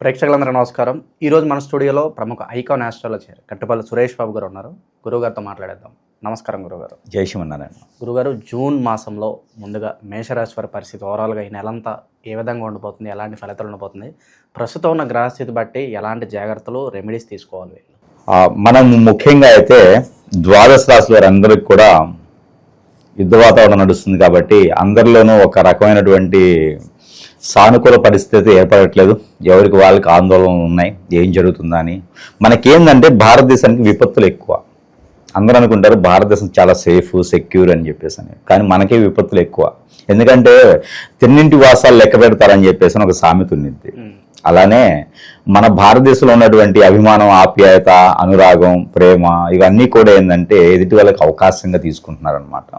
ప్రేక్షకులందరూ నమస్కారం. ఈరోజు మన స్టూడియోలో ప్రముఖ ఐకాన్ ఆస్ట్రాలజర్ కట్టుపల్లి సురేష్ బాబు గారు ఉన్నారు. గురువుగారితో మాట్లాడేద్దాం. నమస్కారం గురుగారు. జయశివన్నారాయణ. గురుగారు, జూన్ మాసంలో ముందుగా మేషరాశి వారి పరిస్థితి ఓవరాల్గా ఈ నెలంతా ఏ విధంగా ఉండిపోతుంది, ఎలాంటి ఫలితాలు ఉండిపోతుంది, ప్రస్తుతం ఉన్న గ్రహస్థితి బట్టి ఎలాంటి జాగ్రత్తలు రెమెడీస్ తీసుకోవాలి? మనం ముఖ్యంగా అయితే ద్వాదశ రాశి వారి అందరికి కూడా యుద్ధ వాతావరణం నడుస్తుంది కాబట్టి అందరిలోనూ ఒక రకమైనటువంటి సానుకూల పరిస్థితి ఏర్పడట్లేదు. ఎవరికి వాళ్ళకి ఆందోళనలు ఉన్నాయి, ఏం జరుగుతుందా అని. మనకేందంటే భారతదేశానికి విపత్తులు ఎక్కువ. అందరూ అనుకుంటారు భారతదేశం చాలా సేఫ్ సెక్యూర్ అని చెప్పేసి అని, కానీ మనకే విపత్తులు ఎక్కువ. ఎందుకంటే తిన్నింటి వాసాలు లెక్క పెడతారని చెప్పేసి ఒక సామెత ఉన్నింది. అలానే మన భారతదేశంలో ఉన్నటువంటి అభిమానం, ఆప్యాయత, అనురాగం, ప్రేమ ఇవన్నీ కూడా ఏంటంటే ఎదుటి వాళ్ళకి అవకాశంగా తీసుకుంటున్నారనమాట.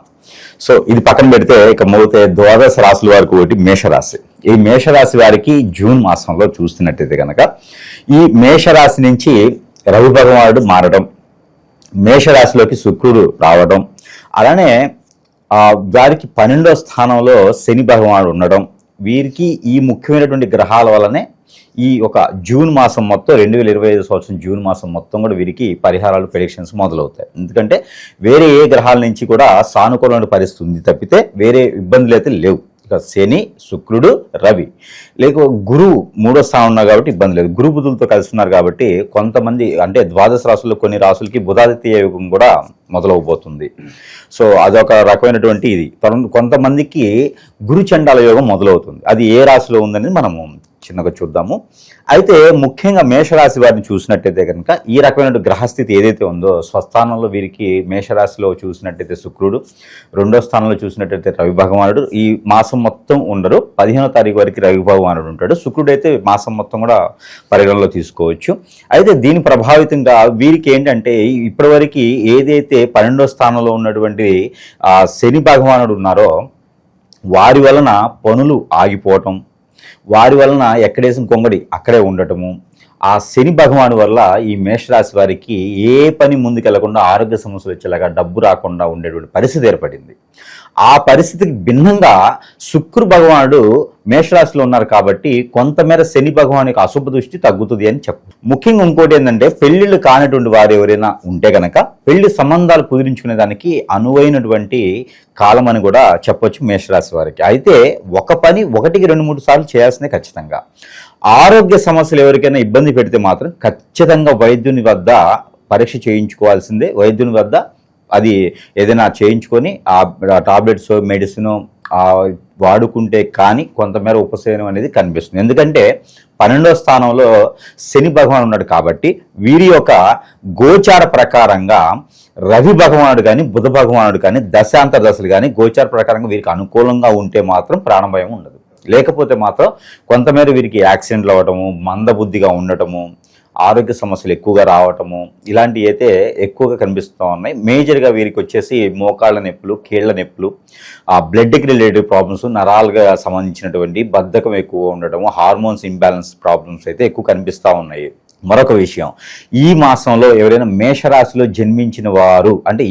సో ఇది పక్కన పెడితే ఇక పోతే ద్వాదశ రాశుల వారికి ఒకటి మేషరాశి. ఈ మేషరాశి వారికి జూన్ మాసంలో చూస్తున్నట్టయితే కనుక ఈ మేషరాశి నుంచి రవి భగవానుడు మారడం, మేషరాశిలోకి శుక్రుడు రావడం, అలానే వారికి 12వ స్థానంలో శని భగవానుడు ఉండడం, వీరికి ఈ ముఖ్యమైనటువంటి గ్రహాల వల్లనే ఈ ఒక జూన్ మాసం మొత్తం 2025 సంవత్సరం జూన్ మాసం మొత్తం కూడా వీరికి పరిహారాలు, ప్రెడిక్షన్స్ మొదలవుతాయి. ఎందుకంటే వేరే ఏ గ్రహాల నుంచి కూడా సానుకూలమైన పరిస్థితి ఉంది తప్పితే వేరే ఇబ్బందులు అయితే లేవు. ఇక శని, శుక్రుడు, రవి లేక గురువు 3వ స్థానం ఉన్నారు కాబట్టి ఇబ్బంది లేదు. గురు బుధులతో కలిసి ఉన్నారు కాబట్టి కొంతమంది అంటే ద్వాదశ రాశుల్లో కొన్ని రాశులకి బుధాదిత్య యోగం కూడా మొదలవబోతుంది. సో అదొక రకమైనటువంటి ఇది. కొంతమందికి గురు చండాల యోగం మొదలవుతుంది. అది ఏ రాశిలో ఉందనేది మనము చిన్నగా చూద్దాము. అయితే ముఖ్యంగా మేషరాశి వారిని చూసినట్టయితే కనుక ఈ రకమైన గ్రహస్థితి ఏదైతే ఉందో స్వస్థానంలో వీరికి మేషరాశిలో చూసినట్టయితే శుక్రుడు, 2వ స్థానంలో చూసినట్టయితే రవి భగవానుడు ఈ మాసం మొత్తం ఉండరు. 15వ తారీఖు వరకు రవి భగవానుడు ఉంటాడు. శుక్రుడు అయితే మాసం మొత్తం కూడా పరిగణలో తీసుకోవచ్చు. అయితే దీని ప్రభావితంగా వీరికి ఏంటంటే ఇప్పటివరకు ఏదైతే 12వ స్థానంలో ఉన్నటువంటి శని భగవానుడు ఉన్నారో వారి వలన పనులు ఆగిపోవటం, వారి వలన ఎక్కడేసిన కొంగడి అక్కడే ఉండటము, ఆ శని భగవాను వల్ల ఈ మేషరాశి వారికి ఏ పని ముందుకెళ్లకుండా ఆరోగ్య సమస్యలు వచ్చేలాగా డబ్బు రాకుండా ఉండేటువంటి పరిస్థితి ఏర్పడింది. ఆ పరిస్థితికి భిన్నంగా శుక్ర భగవానుడు మేషరాశిలో ఉన్నారు కాబట్టి కొంతమేర శని భగవాన్ యొక్క అశుభ దృష్టి తగ్గుతుంది అని చెప్పు. ముఖ్యంగా ఇంకోటి ఏంటంటే పెళ్లిళ్ళు కానటువంటి వారు ఎవరైనా ఉంటే కనుక పెళ్లి సంబంధాలు కుదిరించుకునే దానికి అనువైనటువంటి కాలం అని కూడా చెప్పొచ్చు మేషరాశి వారికి. అయితే ఒక పని 1కి 2-3 సార్లు చేయాల్సిందే ఖచ్చితంగా. ఆరోగ్య సమస్యలు ఎవరికైనా ఇబ్బంది పెడితే మాత్రం ఖచ్చితంగా వైద్యుని వద్ద పరీక్ష చేయించుకోవాల్సిందే. వైద్యుని వద్ద అది ఏదైనా చేయించుకొని ఆ టాబ్లెట్స్, మెడిసిన్ వాడుకుంటే కానీ కొంతమేర ఉపశమనం అనేది కనిపిస్తుంది. ఎందుకంటే 12వ స్థానంలో శని భగవాన్ ఉన్నాడు కాబట్టి వీరి యొక్క గోచార ప్రకారంగా రవి భగవానుడు కానీ బుధ భగవానుడు కానీ దశాంతర దశలు కానీ గోచార ప్రకారంగా వీరికి అనుకూలంగా ఉంటే మాత్రం ప్రాణభయం ఉండదు. లేకపోతే మాత్రం కొంతమేర వీరికి యాక్సిడెంట్లు అవ్వటము, మందబుద్ధిగా ఉండటము, ఆరోగ్య సమస్యలు ఎక్కువగా రావటము ఇలాంటివి అయితే ఎక్కువగా కనిపిస్తూ ఉన్నాయి. మేజర్గా వీరికి వచ్చేసి మోకాళ్ళ నొప్పులు, కీళ్ల నొప్పులు, బ్లడ్కి రిలేటెడ్ ప్రాబ్లమ్స్, నరాలుగా సంబంధించినటువంటి బద్ధకం ఎక్కువ ఉండటము, హార్మోన్స్ ఇంబ్యాలెన్స్ ప్రాబ్లమ్స్ అయితే ఎక్కువ కనిపిస్తూ ఉన్నాయి. మరొక విషయం, ఈ మాసంలో ఎవరైనా మేషరాశిలో జన్మించిన వారు అంటే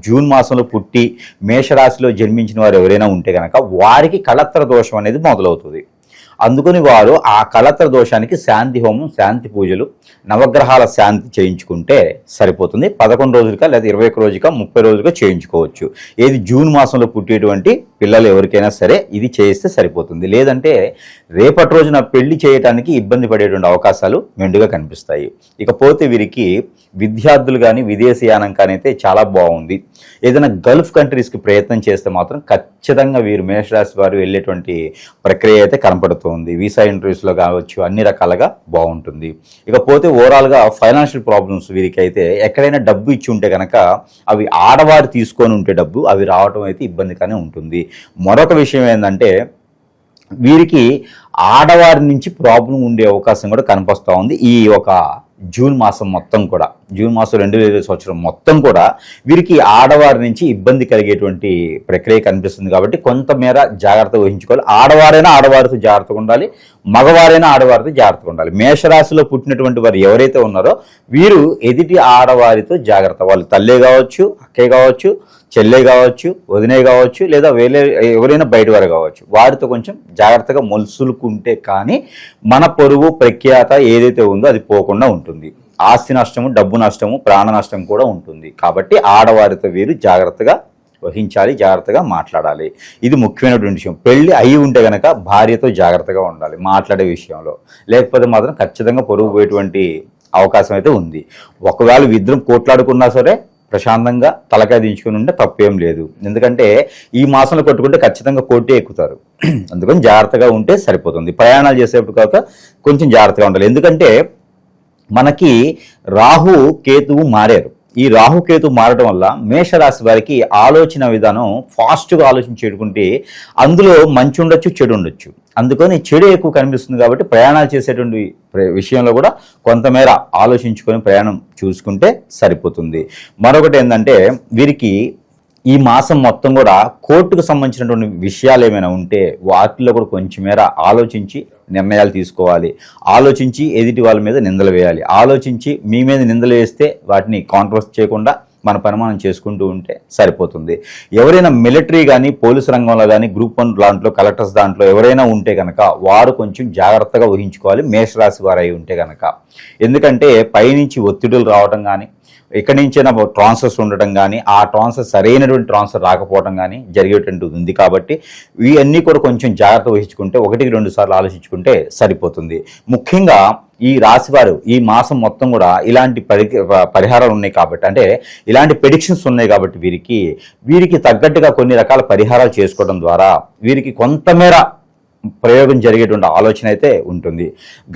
జూన్ మాసంలో పుట్టి మేషరాశిలో జన్మించిన వారు ఎవరైనా ఉంటే కనుక వారికి కళత్ర దోషం అనేది మొదలవుతుంది. అందుకని వారు ఆ కళత్ర దోషానికి శాంతి హోమం, శాంతి పూజలు, నవగ్రహాల శాంతి చేయించుకుంటే సరిపోతుంది. 11 రోజులుగా లేదా 21 రోజుగా 30 రోజులుగా చేయించుకోవచ్చు. ఏది జూన్ మాసంలో పుట్టేటువంటి పిల్లలు ఎవరికైనా సరే ఇది చేయిస్తే సరిపోతుంది. లేదంటే రేపటి రోజున పెళ్లి చేయడానికి ఇబ్బంది పడేటువంటి అవకాశాలు మెండుగా కనిపిస్తాయి. ఇకపోతే వీరికి విద్యార్థులు కానీ విదేశీయానం కానీ అయితే చాలా బాగుంది. ఏదైనా గల్ఫ్ కంట్రీస్కి ప్రయత్నం చేస్తే మాత్రం ఖచ్చితంగా వీరు మేషరాశి వారు వెళ్ళేటువంటి ప్రక్రియ అయితే కనపడుతుంది. వీసా ఇంటర్వ్యూస్లో కావచ్చు, అన్ని రకాలుగా బాగుంటుంది. ఇకపోతే ఓవరాల్గా ఫైనాన్షియల్ ప్రాబ్లమ్స్ వీరికి అయితే ఎక్కడైనా డబ్బు ఇచ్చి ఉంటే కనుక అవి ఆడవారు తీసుకొని ఉంటే డబ్బు అవి రావడం అయితే ఇబ్బందిగానే ఉంటుంది. మరొక విషయం ఏంటంటే వీరికి ఆడవారి నుంచి ప్రాబ్లం ఉండే అవకాశం కూడా కనిపిస్తూ ఉంది. ఈ ఒక జూన్ మాసం మొత్తం కూడా, జూన్ మాసం 2020 సంవత్సరం మొత్తం కూడా వీరికి ఆడవారి నుంచి ఇబ్బంది కలిగేటువంటి ప్రక్రియ కనిపిస్తుంది. కాబట్టి కొంతమేర జాగ్రత్త వహించుకోవాలి. ఆడవారైనా ఆడవారితో జాగ్రత్తగా ఉండాలి, మగవారైనా ఆడవారితో జాగ్రత్తగా ఉండాలి. మేషరాశిలో పుట్టినటువంటి వారు ఎవరైతే ఉన్నారో వీరు ఎదుటి ఆడవారితో జాగ్రత్త, వాళ్ళు తల్లే కావచ్చు, అక్కే కావచ్చు, చెల్లె కావచ్చు, వదినే కావచ్చు, లేదా వేరే ఎవరైనా బయట వారు కావచ్చు, వారితో కొంచెం జాగ్రత్తగా మొలుసులుకుంటే కానీ మన పొరుగు ప్రఖ్యాత ఏదైతే ఉందో అది పోకుండా ఉంటుంది. ఆస్తి నష్టము, డబ్బు నష్టము, ప్రాణ నష్టం కూడా ఉంటుంది. కాబట్టి ఆడవారితో వీరు జాగ్రత్తగా వహించాలి, జాగ్రత్తగా మాట్లాడాలి. ఇది ముఖ్యమైనటువంటి విషయం. పెళ్లి అయి ఉంటే కనుక భార్యతో జాగ్రత్తగా ఉండాలి మాట్లాడే విషయంలో, లేకపోతే మాత్రం ఖచ్చితంగా పొరుగు పోయేటువంటి అవకాశం అయితే ఉంది. ఒకవేళ ఇద్దరం కోట్లాడుకున్నా సరే ప్రశాంతంగా తలకాయ దించుకుని ఉంటే తప్పేం లేదు. ఎందుకంటే ఈ మాసంలో కొట్టుకుంటే ఖచ్చితంగా కోర్టే ఎక్కుతారు. అందుకని జాగ్రత్తగా ఉంటే సరిపోతుంది. ప్రయాణాలు చేసేప్పుడు కాక కొంచెం జాగ్రత్తగా ఉండాలి. ఎందుకంటే మనకి రాహు కేతువు మారారు. ఈ రాహుకేతు మారడం వల్ల మేషరాశి వారికి ఆలోచన విధానం ఫాస్ట్గా ఆలోచించేటుకుంటే అందులో మంచి ఉండొచ్చు, చెడు ఉండొచ్చు. అందుకని చెడు ఎక్కువ కనిపిస్తుంది. కాబట్టి ప్రయాణాలు చేసేటువంటి విషయంలో కూడా కొంతమేర ఆలోచించుకొని ప్రయాణం చూసుకుంటే సరిపోతుంది. మరొకటి ఏంటంటే వీరికి ఈ మాసం మొత్తం కూడా కోర్టుకు సంబంధించినటువంటి విషయాలు ఏమైనా ఉంటే వాటిలో కూడా కొంచెం మేర ఆలోచించి నిర్ణయాలు తీసుకోవాలి. ఆలోచించి ఎదుటి వాళ్ళ మీద నిందలు వేయాలి. ఆలోచించి మీ మీద నిందలు వేస్తే వాటిని కాంట్రవర్స్ చేయకుండా మన పని మనం చేసుకుంటూ ఉంటే సరిపోతుంది. ఎవరైనా మిలిటరీ కానీ, పోలీసు రంగంలో కానీ, గ్రూప్ 1 దాంట్లో, కలెక్టర్స్ దాంట్లో ఎవరైనా ఉంటే కనుక వారు కొంచెం జాగ్రత్తగా వహించుకోవాలి మేషరాశి వారు అయి ఉంటే కనుక. ఎందుకంటే పైనుంచి ఒత్తిడులు రావడం కానీ, ఎక్కడి నుంచైనా ట్రాన్స్ఫర్స్ ఉండటం కానీ, ఆ ట్రాన్స్ఫర్ సరైనటువంటి ట్రాన్స్ఫర్ రాకపోవడం కానీ జరిగేటువంటిది ఉంది. కాబట్టి ఇవన్నీ కూడా కొంచెం జాగ్రత్త వహించుకుంటే 1-2 సార్లు ఆలోచించుకుంటే సరిపోతుంది. ముఖ్యంగా ఈ రాశివారు ఈ మాసం మొత్తం కూడా ఇలాంటి పరిహారాలు ఉన్నాయి కాబట్టి, అంటే ఇలాంటి ప్రెడిక్షన్స్ ఉన్నాయి కాబట్టి వీరికి తగ్గట్టుగా కొన్ని రకాల పరిహారాలు చేసుకోవడం ద్వారా వీరికి కొంతమేర ప్రయోగం జరిగేటువంటి ఆలోచన అయితే ఉంటుంది.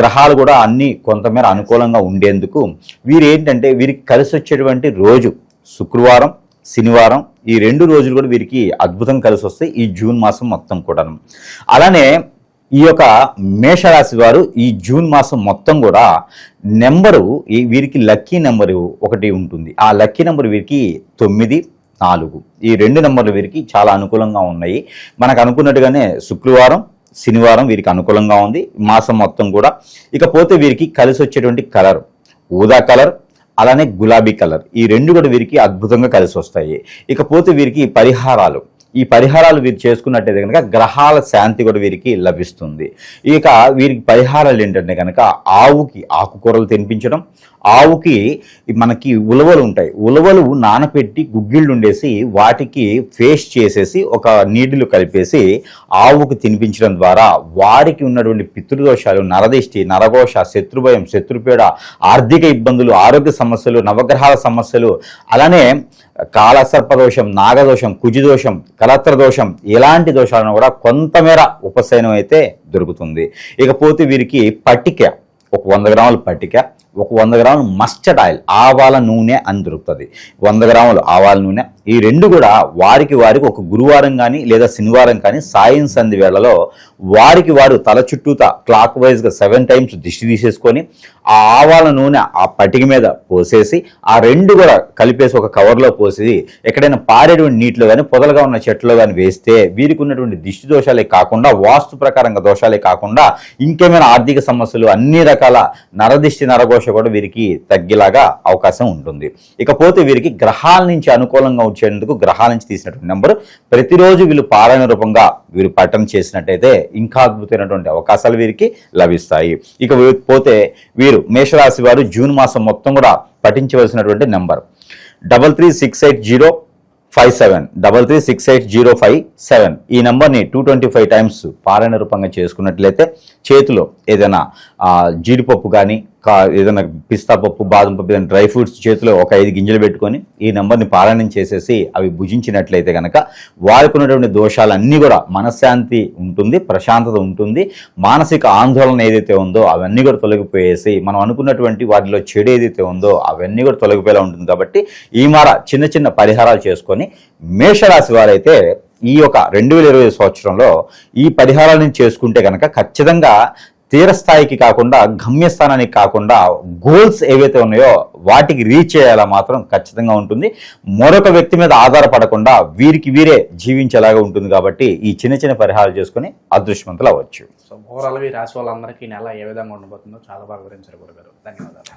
గ్రహాలు కూడా అన్నీ కొంతమేర అనుకూలంగా ఉండేందుకు వీరికి కలిసి వచ్చేటువంటి రోజు శుక్రవారం, శనివారం, ఈ 2 రోజులు కూడా వీరికి అద్భుతంగా కలిసి వస్తాయి ఈ జూన్ మాసం మొత్తం కూడా. అలానే ఈ యొక్క మేషరాశి వారు ఈ జూన్ మాసం మొత్తం కూడా వీరికి లక్కీ నెంబరు ఒకటి ఉంటుంది. ఆ లక్కీ నెంబర్ వీరికి 9, 4. ఈ 2 నెంబర్లు వీరికి చాలా అనుకూలంగా ఉన్నాయి. మనకు అనుకున్నట్టుగానే శుక్రవారం, శనివారం వీరికి అనుకూలంగా ఉంది మాసం మొత్తం కూడా. ఇకపోతే వీరికి కలిసి వచ్చేటువంటి కలర్ ఊదా కలర్, అలానే గులాబీ కలర్, ఈ 2 కూడా వీరికి అద్భుతంగా కలిసి వస్తాయి. ఇకపోతే వీరికి ఈ పరిహారాలు వీరు చేసుకున్నట్టయితే కనుక గ్రహాల శాంతి కూడా వీరికి లభిస్తుంది. ఇక వీరికి పరిహారాలు ఏంటంటే కనుక ఆవుకి ఆకుకూరలు తినిపించడం, ఆవుకి మనకి ఉలవలు ఉంటాయి, ఉలవలు నానపెట్టి గుగ్గిళ్ళు ఉండేసి వాటికి పేస్ట్ చేసేసి ఒక నీటిలో కలిపేసి ఆవుకు తినిపించడం ద్వారా వారికి ఉన్నటువంటి పితృదోషాలు, నరదిష్టి, నరఘోష, శత్రుభయం, శత్రుపీడ, ఆర్థిక ఇబ్బందులు, ఆరోగ్య సమస్యలు, నవగ్రహాల సమస్యలు, అలానే కాలసర్పదోషం, నాగదోషం, కుజిదోషం, కలత్ర దోషం, ఎలాంటి దోషాలను కూడా కొంతమేర ఉపశమనం అయితే దొరుకుతుంది. ఇకపోతే వీరికి పట్టిక, ఒక 100 గ్రాముల పట్టిక, ఒక 100 గ్రాములు మస్టర్డ్ ఆయిల్, ఆవాల నూనె అని దొరుకుతుంది. 100 గ్రాములు ఆవాల నూనె, ఈ 2 కూడా వారికి ఒక గురువారం కానీ లేదా శనివారం కానీ సాయం సంధి వేళలో వారు తల చుట్టూతా క్లాక్ వైజ్గా 7 టైమ్స్ దిష్టి తీసేసుకొని ఆ ఆవాల నూనె ఆ పట్టిక మీద పోసేసి ఆ 2 కూడా కలిపేసి ఒక కవర్లో పోసి ఎక్కడైనా పారేటువంటి నీటిలో కానీ, పొదలుగా ఉన్న చెట్లో కానీ వేస్తే వీరికి ఉన్నటువంటి దిష్టి దోషాలే కాకుండా, వాస్తు ప్రకారంగా దోషాలే కాకుండా ఇంకేమైనా ఆర్థిక సమస్యలు, అన్ని రకాల నరదిష్టి, నరఘోష కూడా వీరికి తగ్గేలాగా అవకాశం ఉంటుంది. ఇకపోతే వీరికి గ్రహాల నుంచి అనుకూలంగా వచ్చేందుకు గ్రహాల నుంచి తీసినటువంటి నెంబరు ప్రతిరోజు వీళ్ళు పారాయణ రూపంగా పఠనం చేసినట్టయితే ఇంకా అద్భుతమైనటువంటి అవకాశాలు వీరికి లభిస్తాయి. ఇక పోతే వీరు మేషరాశి వారు జూన్ మాసం మొత్తం కూడా పఠించవలసినటువంటి నెంబర్ 336805 336805. ఈ నెంబర్ని 225 టైమ్స్ పారాయణ రూపంగా చేసుకున్నట్లయితే చేతిలో ఏదైనా జీడిపప్పు కానీ, ఏదైనా పిస్తా పప్పు, బాదం పప్పు, ఏదైనా డ్రై ఫ్రూట్స్ చేతిలో ఒక 5 గింజలు పెట్టుకొని ఈ నెంబర్ని పారాయణం చేసేసి అవి భుజించినట్లయితే కనుక వారికి ఉన్నటువంటి దోషాలన్నీ కూడా మనశ్శాంతి ఉంటుంది, ప్రశాంతత ఉంటుంది, మానసిక ఆందోళన ఏదైతే ఉందో అవన్నీ కూడా తొలగిపోయేసి మనం అనుకున్నటువంటి వాటిలో చెడు ఏదైతే ఉందో అవన్నీ కూడా తొలగిపోయేలా ఉంటుంది. కాబట్టి ఈ మార చిన్న చిన్న పరిహారాలు చేసుకొని మేషరాశి వారైతే ఈ యొక్క 2020 సంవత్సరంలో ఈ పరిహారాలను చేసుకుంటే కనుక ఖచ్చితంగా తీరస్థాయికి కాకుండా, గమ్యస్థానానికి కాకుండా గోల్స్ ఏవైతే ఉన్నాయో వాటికి రీచ్ చేయాలా మాత్రం ఖచ్చితంగా ఉంటుంది. మరొక వ్యక్తి మీద ఆధారపడకుండా వీరికి వీరే జీవించేలాగా ఉంటుంది. కాబట్టి ఈ చిన్న చిన్న పరిహారాలు చేసుకుని అదృష్టవంతులు అవ్వచ్చు. సో ఓవరాల్ ఈ రాశి వాళ్ళందరికీ నెల ఏ విధంగా ఉండబోతుందో చాలా బాగా వివరించారు గురుగారు. ధన్యవాదాలు.